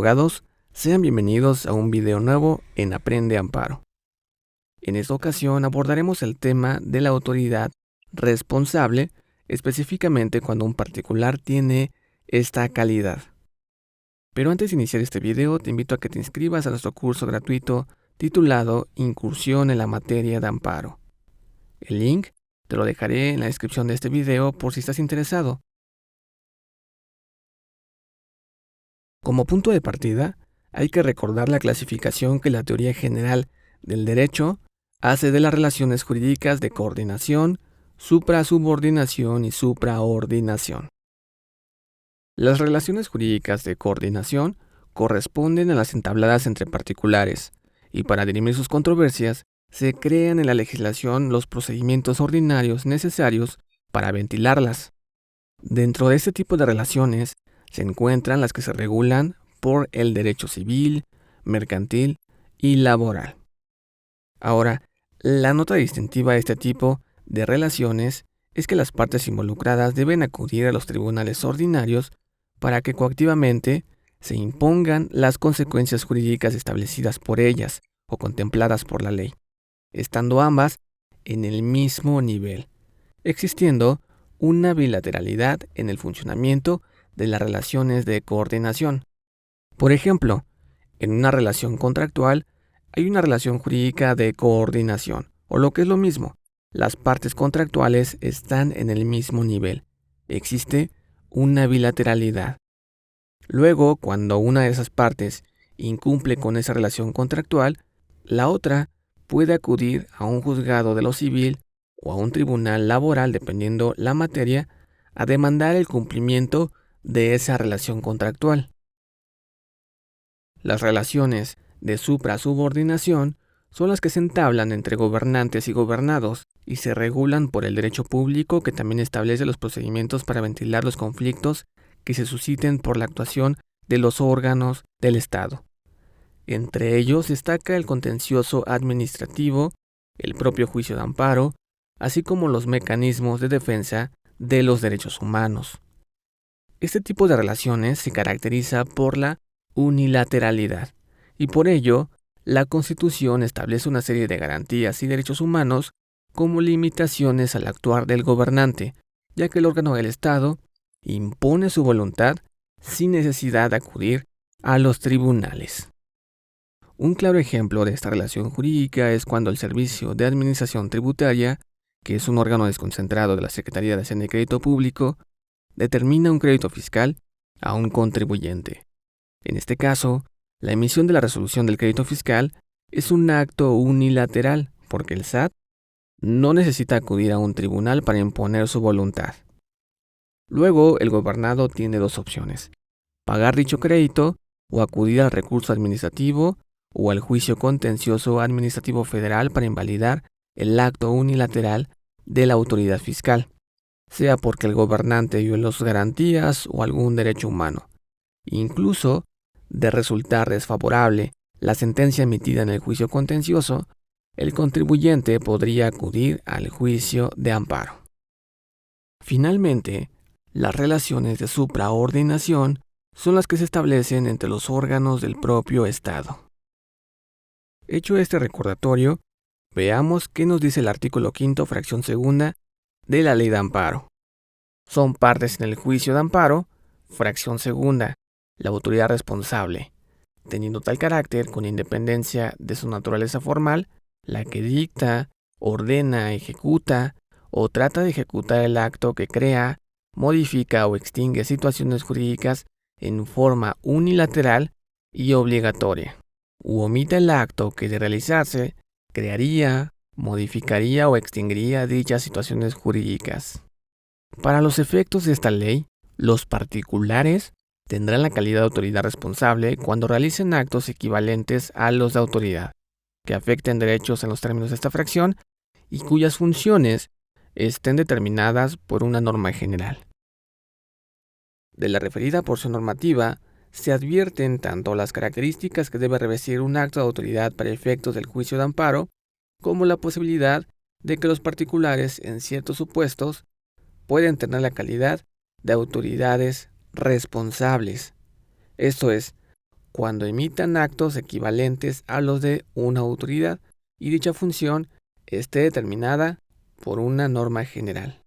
abogados, sean bienvenidos a un video nuevo en Aprende Amparo. En esta ocasión abordaremos el tema de la autoridad responsable, específicamente cuando un particular tiene esta calidad. Pero antes de iniciar este video, te invito a que te inscribas a nuestro curso gratuito titulado Incursión en la materia de amparo. El link te lo dejaré en la descripción de este video por si estás interesado. Como punto de partida, hay que recordar la clasificación que la teoría general del derecho hace de las relaciones jurídicas de coordinación, suprasubordinación y supraordinación. Las relaciones jurídicas de coordinación corresponden a las entabladas entre particulares, y para dirimir sus controversias, se crean en la legislación los procedimientos ordinarios necesarios para ventilarlas. Dentro de este tipo de relaciones se encuentran las que se regulan por el derecho civil, mercantil y laboral. Ahora, la nota distintiva de este tipo de relaciones es que las partes involucradas deben acudir a los tribunales ordinarios para que coactivamente se impongan las consecuencias jurídicas establecidas por ellas o contempladas por la ley, estando ambas en el mismo nivel, existiendo una bilateralidad en el funcionamiento de las relaciones de coordinación. Por ejemplo, en una relación contractual hay una relación jurídica de coordinación, o lo que es lo mismo, las partes contractuales están en el mismo nivel. Existe una bilateralidad. Luego, cuando una de esas partes incumple con esa relación contractual, la otra puede acudir a un juzgado de lo civil o a un tribunal laboral, dependiendo la materia, a demandar el cumplimiento de esa relación contractual. Las relaciones de suprasubordinación son las que se entablan entre gobernantes y gobernados y se regulan por el derecho público, que también establece los procedimientos para ventilar los conflictos que se susciten por la actuación de los órganos del Estado. Entre ellos destaca el contencioso administrativo, el propio juicio de amparo, así como los mecanismos de defensa de los derechos humanos. Este tipo de relaciones se caracteriza por la unilateralidad, y por ello, la Constitución establece una serie de garantías y derechos humanos como limitaciones al actuar del gobernante, ya que el órgano del Estado impone su voluntad sin necesidad de acudir a los tribunales. Un claro ejemplo de esta relación jurídica es cuando el Servicio de Administración Tributaria, que es un órgano desconcentrado de la Secretaría de Hacienda y Crédito Público, determina un crédito fiscal a un contribuyente. En este caso, la emisión de la resolución del crédito fiscal es un acto unilateral, porque el SAT no necesita acudir a un tribunal para imponer su voluntad. Luego, el gobernado tiene dos opciones: pagar dicho crédito o acudir al recurso administrativo o al juicio contencioso administrativo federal para invalidar el acto unilateral de la autoridad fiscal, sea porque el gobernante violó sus garantías o algún derecho humano. Incluso, de resultar desfavorable la sentencia emitida en el juicio contencioso, el contribuyente podría acudir al juicio de amparo. Finalmente, las relaciones de supraordinación son las que se establecen entre los órganos del propio Estado. Hecho este recordatorio, veamos qué nos dice el artículo 5, fracción segunda de la Ley de Amparo. Son partes en el juicio de amparo, fracción segunda, la autoridad responsable, teniendo tal carácter con independencia de su naturaleza formal, la que dicta, ordena, ejecuta o trata de ejecutar el acto que crea, modifica o extingue situaciones jurídicas en forma unilateral y obligatoria, u omite el acto que de realizarse crearía, modificaría o extinguiría dichas situaciones jurídicas. Para los efectos de esta ley, los particulares tendrán la calidad de autoridad responsable cuando realicen actos equivalentes a los de autoridad, que afecten derechos en los términos de esta fracción y cuyas funciones estén determinadas por una norma general. De la referida porción normativa, se advierten tanto las características que debe revestir un acto de autoridad para efectos del juicio de amparo, como la posibilidad de que los particulares, en ciertos supuestos, pueden tener la calidad de autoridades responsables. Esto es, cuando imitan actos equivalentes a los de una autoridad y dicha función esté determinada por una norma general.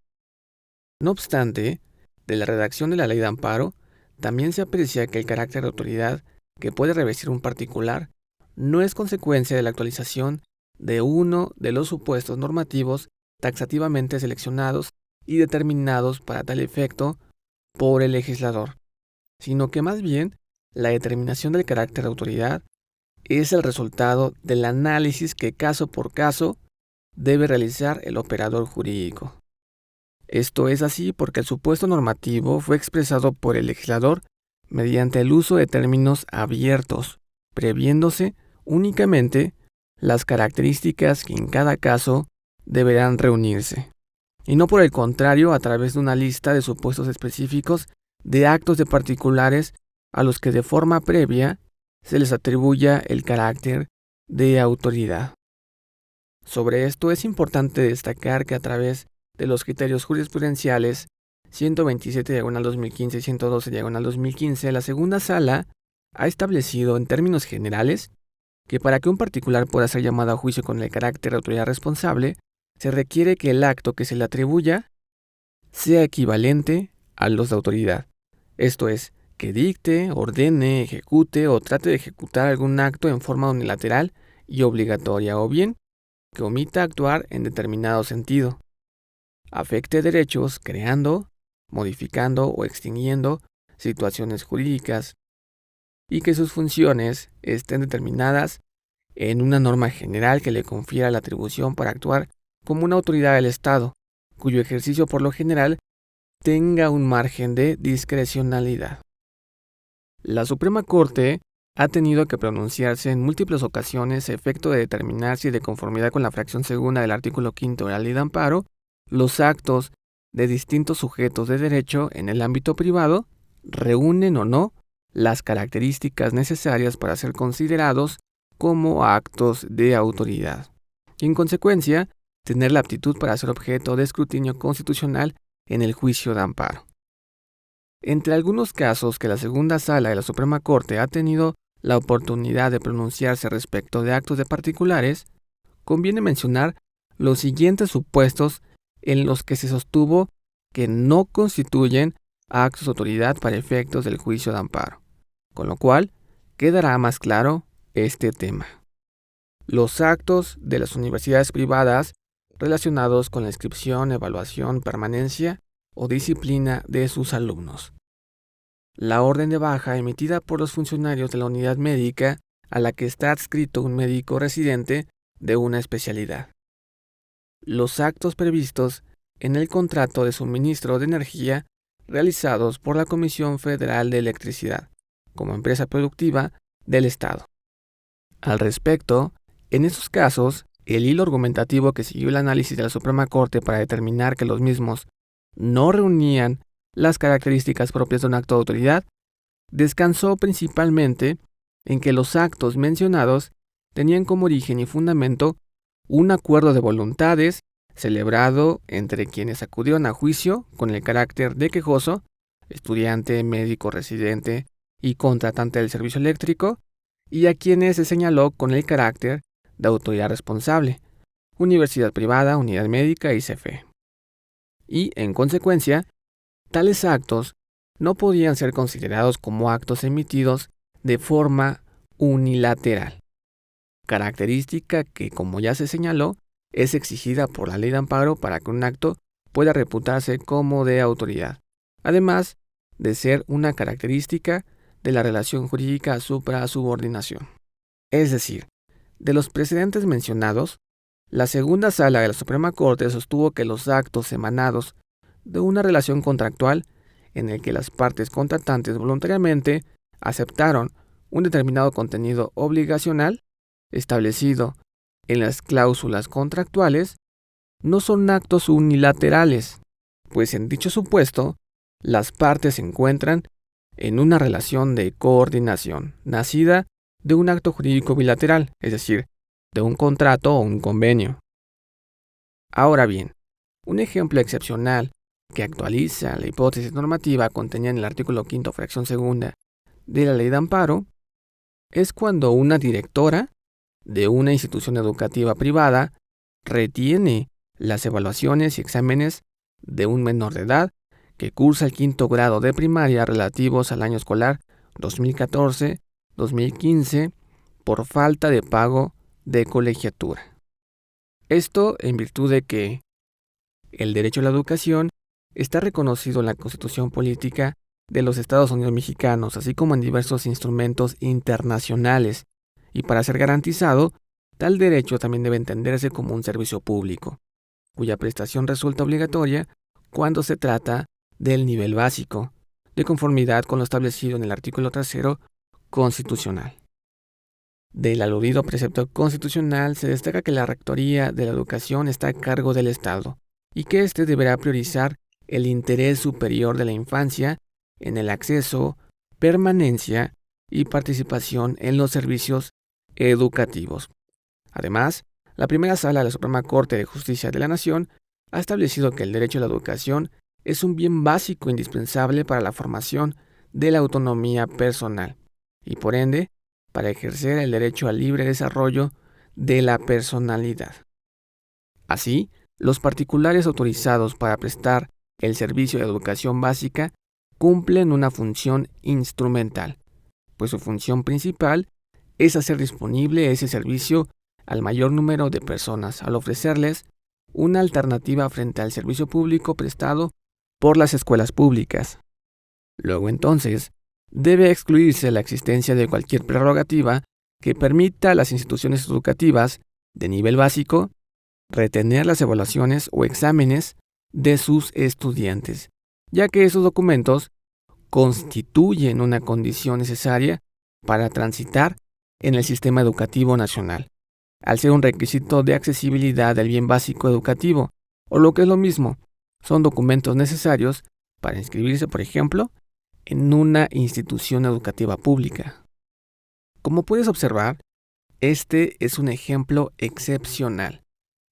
No obstante, de la redacción de la ley de amparo, también se aprecia que el carácter de autoridad que puede revestir un particular no es consecuencia de la actualización de uno de los supuestos normativos taxativamente seleccionados y determinados para tal efecto por el legislador, sino que más bien la determinación del carácter de autoridad es el resultado del análisis que caso por caso debe realizar el operador jurídico. Esto es así porque el supuesto normativo fue expresado por el legislador mediante el uso de términos abiertos, previéndose únicamente las características que en cada caso deberán reunirse, y no por el contrario a través de una lista de supuestos específicos de actos de particulares a los que de forma previa se les atribuya el carácter de autoridad. Sobre esto es importante destacar que a través de los criterios jurisprudenciales 127/2015 y 112/2015, la segunda sala ha establecido en términos generales que para que un particular pueda ser llamado a juicio con el carácter de autoridad responsable, se requiere que el acto que se le atribuya sea equivalente a los de autoridad. Esto es, que dicte, ordene, ejecute o trate de ejecutar algún acto en forma unilateral y obligatoria, o bien que omita actuar en determinado sentido, afecte derechos creando, modificando o extinguiendo situaciones jurídicas, y que sus funciones estén determinadas en una norma general que le confiera la atribución para actuar como una autoridad del Estado, cuyo ejercicio por lo general tenga un margen de discrecionalidad. La Suprema Corte ha tenido que pronunciarse en múltiples ocasiones a efecto de determinar si de conformidad con la fracción segunda del artículo 5 de la Ley de Amparo, los actos de distintos sujetos de derecho en el ámbito privado reúnen o no las características necesarias para ser considerados como actos de autoridad, y en consecuencia, tener la aptitud para ser objeto de escrutinio constitucional en el juicio de amparo. Entre algunos casos que la segunda sala de la Suprema Corte ha tenido la oportunidad de pronunciarse respecto de actos de particulares, conviene mencionar los siguientes supuestos en los que se sostuvo que no constituyen actos de autoridad para efectos del juicio de amparo, con lo cual quedará más claro este tema. Los actos de las universidades privadas relacionados con la inscripción, evaluación, permanencia o disciplina de sus alumnos. La orden de baja emitida por los funcionarios de la unidad médica a la que está adscrito un médico residente de una especialidad. Los actos previstos en el contrato de suministro de energía realizados por la Comisión Federal de Electricidad, como empresa productiva del Estado. Al respecto, en esos casos, el hilo argumentativo que siguió el análisis de la Suprema Corte para determinar que los mismos no reunían las características propias de un acto de autoridad, descansó principalmente en que los actos mencionados tenían como origen y fundamento un acuerdo de voluntades celebrado entre quienes acudieron a juicio con el carácter de quejoso, estudiante, médico residente y contratante del servicio eléctrico, y a quienes se señaló con el carácter de autoridad responsable, universidad privada, unidad médica y CFE. Y, en consecuencia, tales actos no podían ser considerados como actos emitidos de forma unilateral, característica que, como ya se señaló, es exigida por la Ley de Amparo para que un acto pueda reputarse como de autoridad, además de ser una característica de la relación jurídica supra-subordinación. Es decir, de los precedentes mencionados, la segunda sala de la Suprema Corte sostuvo que los actos emanados de una relación contractual en el que las partes contratantes voluntariamente aceptaron un determinado contenido obligacional establecido en las cláusulas contractuales no son actos unilaterales, pues en dicho supuesto las partes se encuentran en una relación de coordinación nacida de un acto jurídico bilateral, es decir, de un contrato o un convenio. Ahora bien, un ejemplo excepcional que actualiza la hipótesis normativa contenida en el artículo 5, fracción segunda de la Ley de Amparo, es cuando una directora de una institución educativa privada retiene las evaluaciones y exámenes de un menor de edad que cursa el 5º grado de primaria relativos al año escolar 2014-2015 por falta de pago de colegiatura. Esto en virtud de que el derecho a la educación está reconocido en la Constitución Política de los Estados Unidos Mexicanos, así como en diversos instrumentos internacionales, y para ser garantizado, tal derecho también debe entenderse como un servicio público, cuya prestación resulta obligatoria cuando se trata del nivel básico, de conformidad con lo establecido en el artículo 3º constitucional. Del aludido precepto constitucional se destaca que la Rectoría de la Educación está a cargo del Estado y que éste deberá priorizar el interés superior de la infancia en el acceso, permanencia y participación en los servicios educativos. Además, la primera sala de la Suprema Corte de Justicia de la Nación ha establecido que el derecho a la educación es un bien básico indispensable para la formación de la autonomía personal y, por ende, para ejercer el derecho al libre desarrollo de la personalidad. Así, los particulares autorizados para prestar el servicio de educación básica cumplen una función instrumental, pues su función principal es hacer disponible ese servicio al mayor número de personas al ofrecerles una alternativa frente al servicio público prestado por las escuelas públicas. Luego entonces, debe excluirse la existencia de cualquier prerrogativa que permita a las instituciones educativas de nivel básico retener las evaluaciones o exámenes de sus estudiantes, ya que esos documentos constituyen una condición necesaria para transitar en el sistema educativo nacional, al ser un requisito de accesibilidad del bien básico educativo, o lo que es lo mismo, son documentos necesarios para inscribirse, por ejemplo, en una institución educativa pública. Como puedes observar, este es un ejemplo excepcional,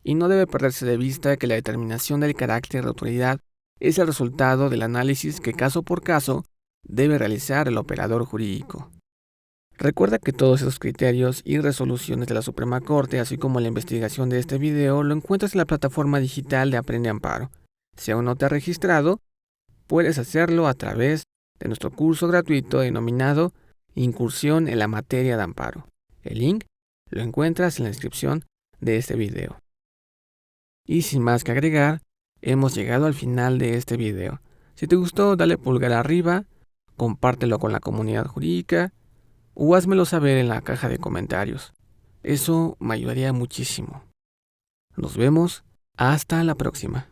y no debe perderse de vista que la determinación del carácter de autoridad es el resultado del análisis que caso por caso debe realizar el operador jurídico. Recuerda que todos esos criterios y resoluciones de la Suprema Corte, así como la investigación de este video, lo encuentras en la plataforma digital de Aprende Amparo. Si aún no te has registrado, puedes hacerlo a través de nuestro curso gratuito denominado Incursión en la materia de amparo. El link lo encuentras en la descripción de este video. Y sin más que agregar, hemos llegado al final de este video. Si te gustó, dale pulgar arriba, compártelo con la comunidad jurídica o házmelo saber en la caja de comentarios. Eso me ayudaría muchísimo. Nos vemos hasta la próxima.